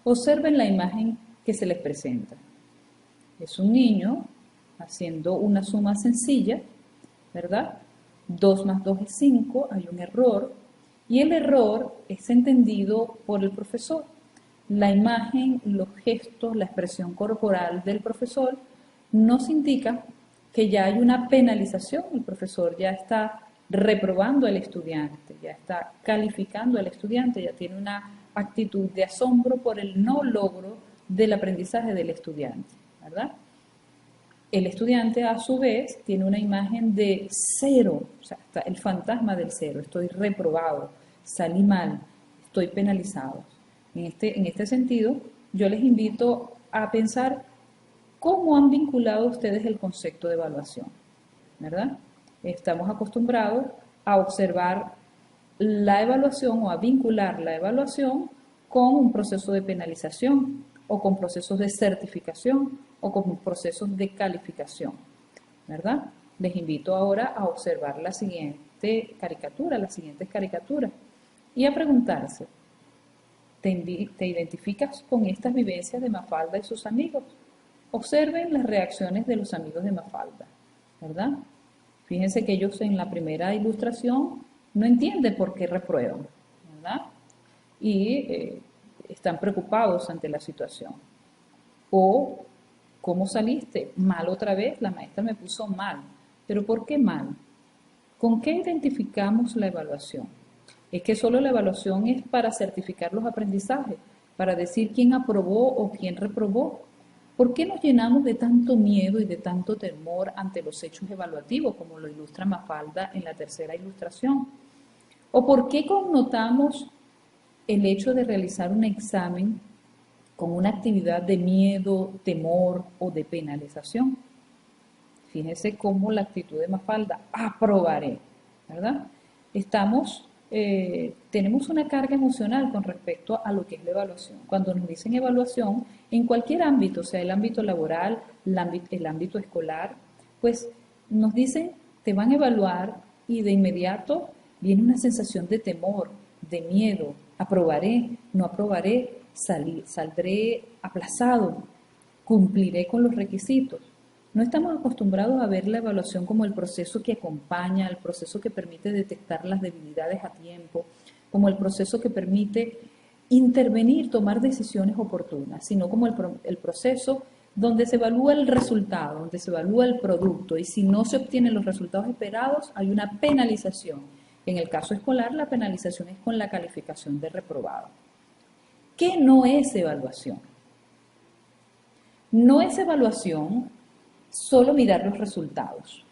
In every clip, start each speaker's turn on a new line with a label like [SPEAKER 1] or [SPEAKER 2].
[SPEAKER 1] Observen la imagen que se les presenta. Es un niño haciendo una suma sencilla, ¿verdad? 2 más 2 es 5, hay un error, y el error es entendido por el profesor. La imagen, los gestos, la expresión corporal del profesor nos indica que ya hay una penalización, el profesor ya está reprobando al estudiante, ya está calificando al estudiante, ya tiene una actitud de asombro por el no logro del aprendizaje del estudiante, ¿verdad? El estudiante a su vez tiene una imagen de cero, o sea, el fantasma del cero, estoy reprobado, salí mal, estoy penalizado. En este sentido, yo les invito a pensar cómo han vinculado ustedes el concepto de evaluación, ¿verdad? Estamos acostumbrados a observar la evaluación o a vincular la evaluación con un proceso de penalización o con procesos de certificación o con procesos de calificación, ¿verdad? Les invito ahora a observar la siguiente caricatura, las siguientes caricaturas y a preguntarse, ¿te identificas con estas vivencias de Mafalda y sus amigos? Observen las reacciones de los amigos de Mafalda, ¿verdad? Fíjense que ellos en la primera ilustración no entienden por qué reprueban, ¿verdad? Y están preocupados ante la situación. O, ¿cómo saliste? Mal otra vez, la maestra me puso mal. ¿Pero por qué mal? ¿Con qué identificamos la evaluación? Es que solo la evaluación es para certificar los aprendizajes, para decir quién aprobó o quién reprobó. ¿Por qué nos llenamos de tanto miedo y de tanto temor ante los hechos evaluativos, como lo ilustra Mafalda en la tercera ilustración? ¿O por qué connotamos el hecho de realizar un examen con una actividad de miedo, temor o de penalización? Fíjense cómo la actitud de Mafalda, aprobaré, ¿verdad? Tenemos una carga emocional con respecto a lo que es la evaluación. Cuando nos dicen evaluación, en cualquier ámbito, sea el ámbito laboral, el ámbito escolar, pues nos dicen, te van a evaluar y de inmediato viene una sensación de temor, de miedo, aprobaré, no aprobaré, saldré aplazado, cumpliré con los requisitos. No estamos acostumbrados a ver la evaluación como el proceso que acompaña, el proceso que permite detectar las debilidades a tiempo, como el proceso que permite intervenir, tomar decisiones oportunas, sino como el proceso donde se evalúa el resultado, donde se evalúa el producto y si no se obtienen los resultados esperados hay una penalización. En el caso escolar la penalización es con la calificación de reprobado. ¿Qué no es evaluación? No es evaluación solo mirar los resultados,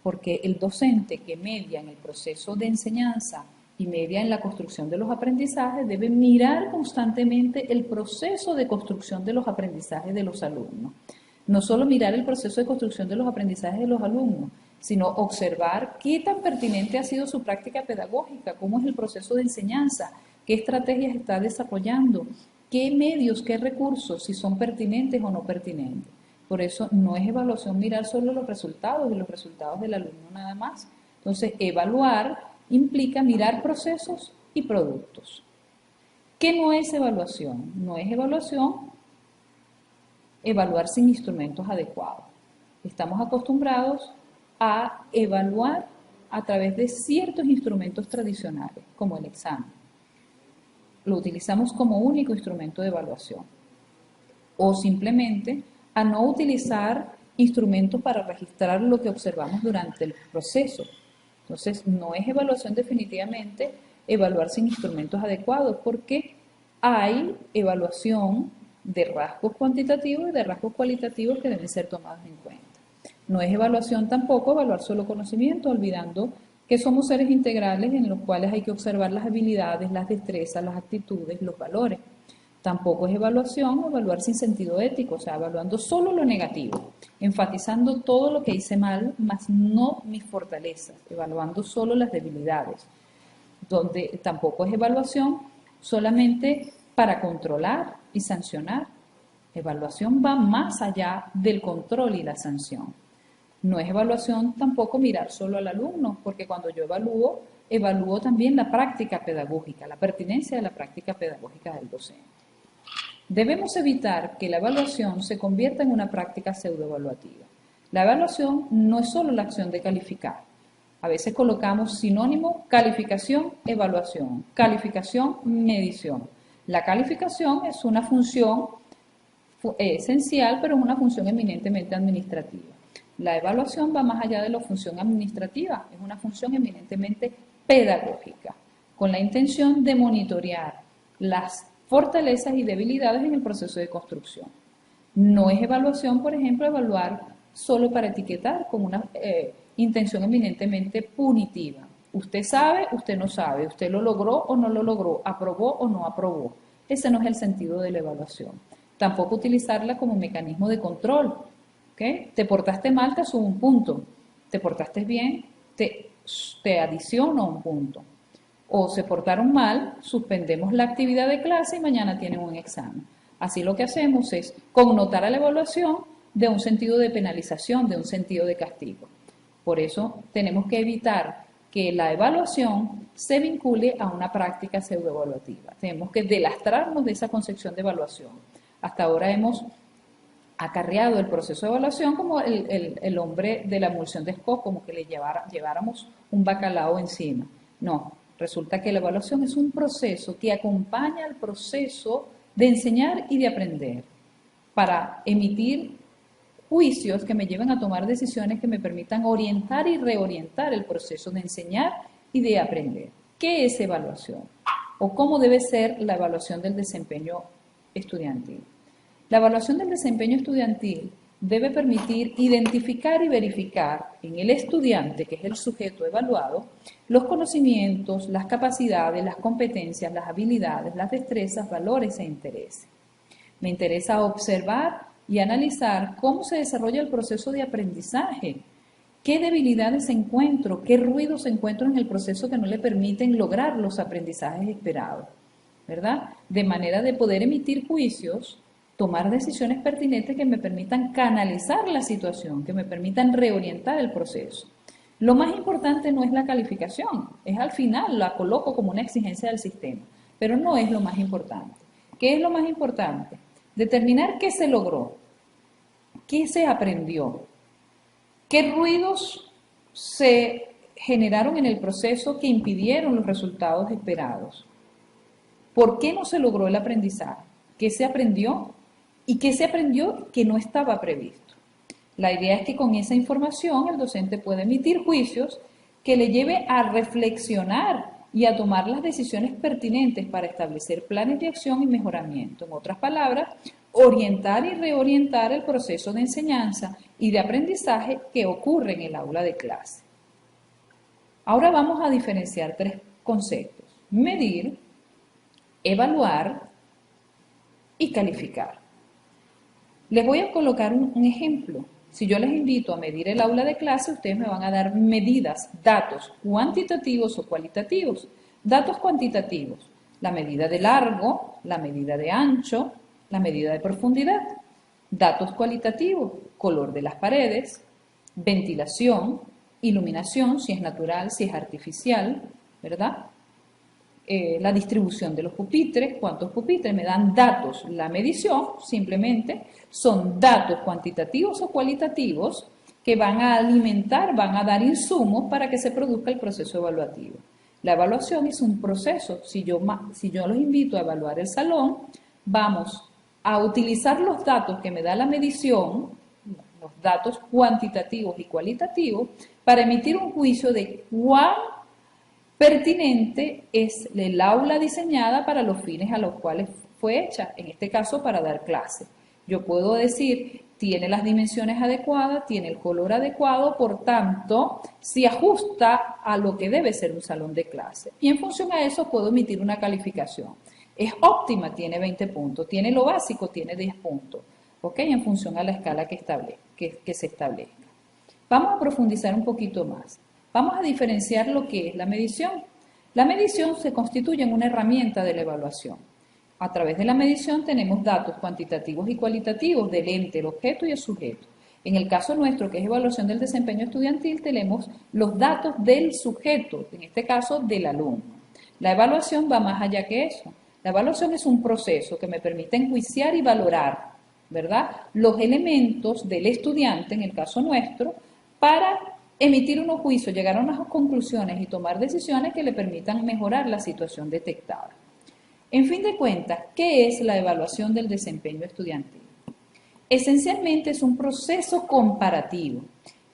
[SPEAKER 1] porque el docente que media en el proceso de enseñanza y media en la construcción de los aprendizajes debe mirar constantemente el proceso de construcción de los aprendizajes de los alumnos. No solo mirar el proceso de construcción de los aprendizajes de los alumnos, sino observar qué tan pertinente ha sido su práctica pedagógica, cómo es el proceso de enseñanza, qué estrategias está desarrollando, qué medios, qué recursos, si son pertinentes o no pertinentes. Por eso no es evaluación mirar solo los resultados y los resultados del alumno nada más. Entonces, evaluar implica mirar procesos y productos. ¿Qué no es evaluación? No es evaluación evaluar sin instrumentos adecuados. Estamos acostumbrados a evaluar a través de ciertos instrumentos tradicionales, como el examen. Lo utilizamos como único instrumento de evaluación. O simplemente a no utilizar instrumentos para registrar lo que observamos durante el proceso. Entonces, no es evaluación definitivamente evaluar sin instrumentos adecuados, porque hay evaluación de rasgos cuantitativos y de rasgos cualitativos que deben ser tomados en cuenta. No es evaluación tampoco evaluar solo conocimiento, olvidando que somos seres integrales en los cuales hay que observar las habilidades, las destrezas, las actitudes, los valores. Tampoco es evaluación evaluar sin sentido ético, o sea, evaluando solo lo negativo, enfatizando todo lo que hice mal, más no mis fortalezas, evaluando solo las debilidades. Donde tampoco es evaluación solamente para controlar y sancionar. Evaluación va más allá del control y la sanción. No es evaluación tampoco mirar solo al alumno, porque cuando yo evalúo también la práctica pedagógica, la pertinencia de la práctica pedagógica del docente. Debemos evitar que la evaluación se convierta en una práctica pseudoevaluativa. La evaluación no es solo la acción de calificar. A veces colocamos sinónimo calificación, calificación, medición. La calificación es una función esencial, pero es una función eminentemente administrativa. La evaluación va más allá de la función administrativa, es una función eminentemente pedagógica, con la intención de monitorear las fortalezas y debilidades en el proceso de construcción. No es evaluación, por ejemplo, evaluar solo para etiquetar con una intención eminentemente punitiva. Usted sabe, usted no sabe, usted lo logró o no lo logró, aprobó o no aprobó. Ese no es el sentido de la evaluación. Tampoco utilizarla como mecanismo de control. ¿Okay? Te portaste mal, te subo un punto. Te portaste bien, te adiciono un punto. O se portaron mal, suspendemos la actividad de clase y mañana tienen un examen. Así lo que hacemos es connotar a la evaluación de un sentido de penalización, de un sentido de castigo. Por eso tenemos que evitar que la evaluación se vincule a una práctica pseudoevaluativa. Tenemos que delastrarnos de esa concepción de evaluación. Hasta ahora hemos acarreado el proceso de evaluación como el hombre de la emulsión de Scott, como que le lleváramos un bacalao encima. No, resulta que la evaluación es un proceso que acompaña al proceso de enseñar y de aprender para emitir juicios que me lleven a tomar decisiones que me permitan orientar y reorientar el proceso de enseñar y de aprender. ¿Qué es evaluación? ¿O cómo debe ser la evaluación del desempeño estudiantil? La evaluación del desempeño estudiantil debe permitir identificar y verificar en el estudiante, que es el sujeto evaluado, los conocimientos, las capacidades, las competencias, las habilidades, las destrezas, valores e intereses. Me interesa observar y analizar cómo se desarrolla el proceso de aprendizaje, qué debilidades encuentro, qué ruidos encuentro en el proceso que no le permiten lograr los aprendizajes esperados, ¿verdad? De manera de poder emitir juicios, tomar decisiones pertinentes que me permitan canalizar la situación, que me permitan reorientar el proceso. Lo más importante no es la calificación, es al final la coloco como una exigencia del sistema, pero no es lo más importante. ¿Qué es lo más importante? Determinar qué se logró, qué se aprendió, qué ruidos se generaron en el proceso que impidieron los resultados esperados, por qué no se logró el aprendizaje, qué se aprendió y qué se aprendió que no estaba previsto. La idea es que con esa información el docente puede emitir juicios que le lleve a reflexionar y a tomar las decisiones pertinentes para establecer planes de acción y mejoramiento. En otras palabras, orientar y reorientar el proceso de enseñanza y de aprendizaje que ocurre en el aula de clase. Ahora vamos a diferenciar tres conceptos: medir, evaluar y calificar. Les voy a colocar un ejemplo. Si yo les invito a medir el aula de clase, ustedes me van a dar medidas, datos cuantitativos o cualitativos. Datos cuantitativos: la medida de largo, la medida de ancho, la medida de profundidad. Datos cualitativos: color de las paredes, ventilación, iluminación, si es natural, si es artificial, ¿verdad? La distribución de los pupitres, cuántos pupitres, me dan datos. La medición simplemente son datos cuantitativos o cualitativos que van a alimentar, van a dar insumos para que se produzca el proceso evaluativo. La evaluación es un proceso. Si yo los invito a evaluar el salón, vamos a utilizar los datos que me da la medición, los datos cuantitativos y cualitativos, para emitir un juicio de cuán pertinente es el aula diseñada para los fines a los cuales fue hecha, en este caso para dar clase. Yo puedo decir, tiene las dimensiones adecuadas, tiene el color adecuado, por tanto, se ajusta a lo que debe ser un salón de clase. Y en función a eso puedo emitir una calificación. Es óptima, tiene 20 puntos, tiene lo básico, tiene 10 puntos, ¿ok? En función a la escala que se establezca. Vamos a profundizar un poquito más. Vamos a diferenciar lo que es la medición. La medición se constituye en una herramienta de la evaluación. A través de la medición tenemos datos cuantitativos y cualitativos del ente, el objeto y el sujeto. En el caso nuestro, que es evaluación del desempeño estudiantil, tenemos los datos del sujeto, en este caso del alumno. La evaluación va más allá que eso. La evaluación es un proceso que me permite enjuiciar y valorar, ¿verdad?, los elementos del estudiante, en el caso nuestro, para emitir unos juicios, llegar a unas conclusiones y tomar decisiones que le permitan mejorar la situación detectada. En fin de cuentas, ¿qué es la evaluación del desempeño estudiantil? Esencialmente es un proceso comparativo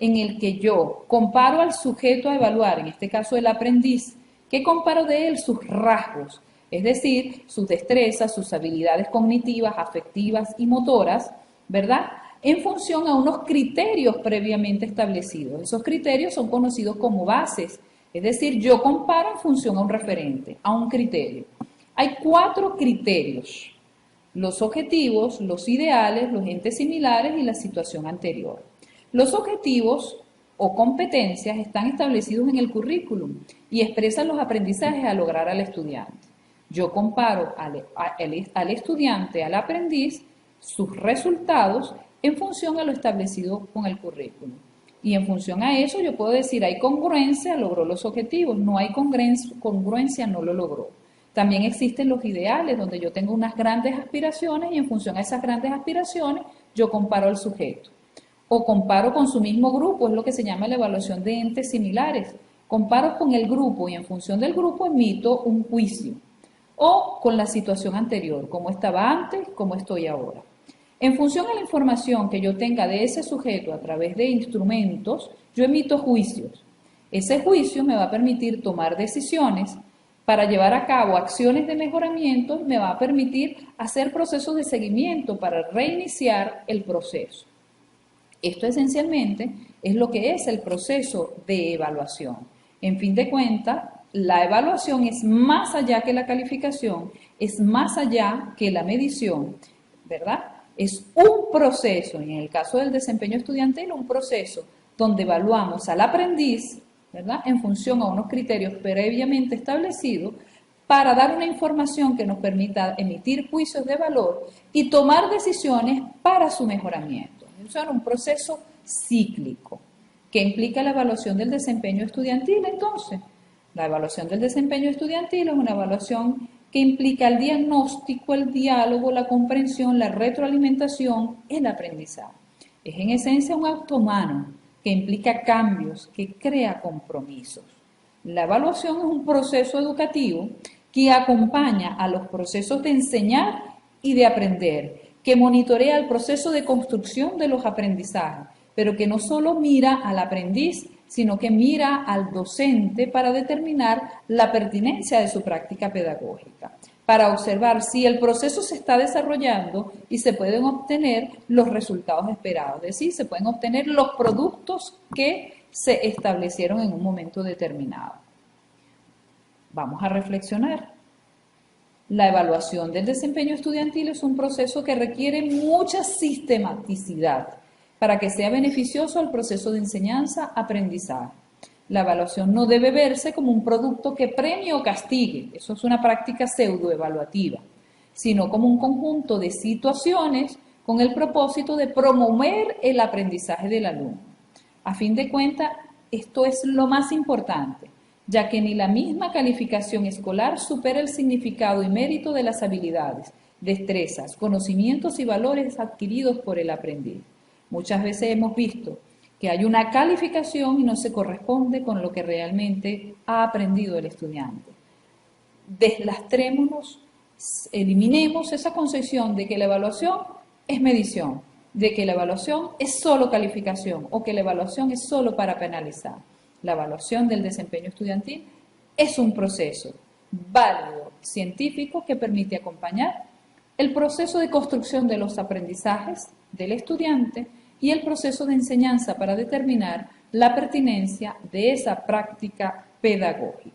[SPEAKER 1] en el que yo comparo al sujeto a evaluar, en este caso el aprendiz, que comparo de él sus rasgos, es decir, sus destrezas, sus habilidades cognitivas, afectivas y motoras, ¿verdad?, en función a unos criterios previamente establecidos. Esos criterios son conocidos como bases, es decir, yo comparo en función a un referente, a un criterio. Hay 4 criterios: los objetivos, los ideales, los entes similares y la situación anterior. Los objetivos o competencias están establecidos en el currículum y expresan los aprendizajes a lograr al estudiante. Yo comparo al estudiante, al aprendiz, sus resultados en función a lo establecido con el currículum. Y en función a eso yo puedo decir, hay congruencia, logró los objetivos; no hay congruencia, no lo logró. También existen los ideales, donde yo tengo unas grandes aspiraciones y en función a esas grandes aspiraciones yo comparo al sujeto. O comparo con su mismo grupo, es lo que se llama la evaluación de entes similares. Comparo con el grupo y en función del grupo emito un juicio. O con la situación anterior, cómo estaba antes, cómo estoy ahora. En función a la información que yo tenga de ese sujeto a través de instrumentos, yo emito juicios. Ese juicio me va a permitir tomar decisiones para llevar a cabo acciones de mejoramiento, me va a permitir hacer procesos de seguimiento para reiniciar el proceso. Esto esencialmente es lo que es el proceso de evaluación. En fin de cuentas, la evaluación es más allá que la calificación, es más allá que la medición, ¿verdad? Es un proceso, y en el caso del desempeño estudiantil, un proceso donde evaluamos al aprendiz, ¿verdad?, en función a unos criterios previamente establecidos para dar una información que nos permita emitir juicios de valor y tomar decisiones para su mejoramiento. Es un proceso cíclico que implica la evaluación del desempeño estudiantil. Entonces, la evaluación del desempeño estudiantil es una evaluación que implica el diagnóstico, el diálogo, la comprensión, la retroalimentación, el aprendizaje. Es en esencia un acto humano que implica cambios, que crea compromisos. La evaluación es un proceso educativo que acompaña a los procesos de enseñar y de aprender, que monitorea el proceso de construcción de los aprendizajes, pero que no solo mira al aprendiz, sino que mira al docente para determinar la pertinencia de su práctica pedagógica, para observar si el proceso se está desarrollando y se pueden obtener los resultados esperados, es decir, se pueden obtener los productos que se establecieron en un momento determinado. Vamos a reflexionar. La evaluación del desempeño estudiantil es un proceso que requiere mucha sistematicidad para que sea beneficioso al proceso de enseñanza-aprendizaje. La evaluación no debe verse como un producto que premie o castigue, eso es una práctica pseudoevaluativa, sino como un conjunto de situaciones con el propósito de promover el aprendizaje del alumno. A fin de cuentas, esto es lo más importante, ya que ni la misma calificación escolar supera el significado y mérito de las habilidades, destrezas, conocimientos y valores adquiridos por el aprendiz. Muchas veces hemos visto que hay una calificación y no se corresponde con lo que realmente ha aprendido el estudiante. Deslastrémonos, eliminemos esa concepción de que la evaluación es medición, de que la evaluación es solo calificación o que la evaluación es solo para penalizar. La evaluación del desempeño estudiantil es un proceso válido, científico, que permite acompañar el proceso de construcción de los aprendizajes del estudiante y el proceso de enseñanza para determinar la pertinencia de esa práctica pedagógica.